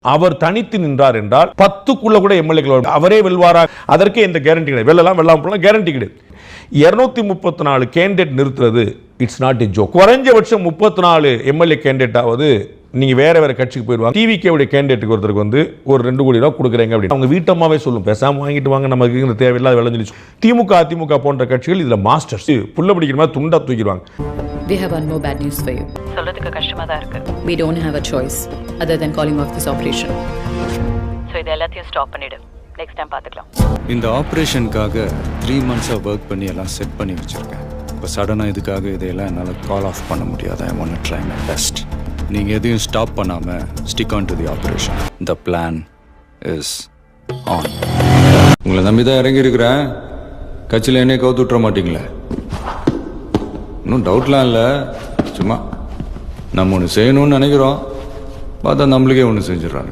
அவர் தனித்து நின்றார் என்றால் 10க்குள்ள கூட எம்எல்ஏக்கள் அவரே வெல்வாரா? அதற்கே எந்த கேரண்டி கிடையாது. வெல்லாம் கேரண்டி கிடையாது. 234 கேண்டிடேட் நிறுத்துறது இட்ஸ் நாட் எ ஜோக். குறைஞ்சபட்சம் 34 எம்எல்ஏ கேண்டிடேட் ஆவது நீங்க வேற கட்சிக்கு போயிடுவாங்க. டிவிகே உடைய கேண்டிடேட்டுக்கு ஒருத்தருக்கு வந்து ஒரு 2 கோடி ரூபாய் கொடுக்குறேங்க அப்படின்னு அவங்க வீட்டம்மாவே சொல்லும், பேசாம வாங்கிட்டு வாங்க, நமக்கு இந்த தேவையில்லாத வேலை சொல்லி. திமுக அதிமுக போன்ற கட்சிகள் இதுல மாஸ்டர்ஸ். புள்ள பிடிக்கிற மாதிரி துண்டா தூக்கிடுவாங்க. We have one more bad news for you. சொல்றதுக்கு கஷ்டமா தான் இருக்கு. We don't have a choice other than calling off this operation. So இது எல்லாத்தையும் ஸ்டாப் பண்ணிடு. நெக்ஸ்ட் டைம் பாத்துக்கலாம். இந்த ஆபரேஷனுக்காக 3 months ஒர்க் பண்ணி எல்லாம் செட் பண்ணி வச்சிருக்கேன். இப்போ சடனா இதுக்காக இதையெல்லாம் என்னால் கால் ஆஃப் பண்ண முடியாது. I want to try my best. நீங்க எதையும் ஸ்டாப் பண்ணாம stick on to the operation. The plan is on. உங்களை நம்பி தான் இறங்கி இருக்கிறேன். கட்சியில் என்னைய கவுத்து விட்டுற மாட்டீங்களே? இன்னும் டவுட்லாம் இல்லை. சும்மா நம்ம ஒன்று செய்யணும்னு நினைக்கிறோம், பார்த்தா நம்மளுக்கே ஒன்று செஞ்சிடறாங்க.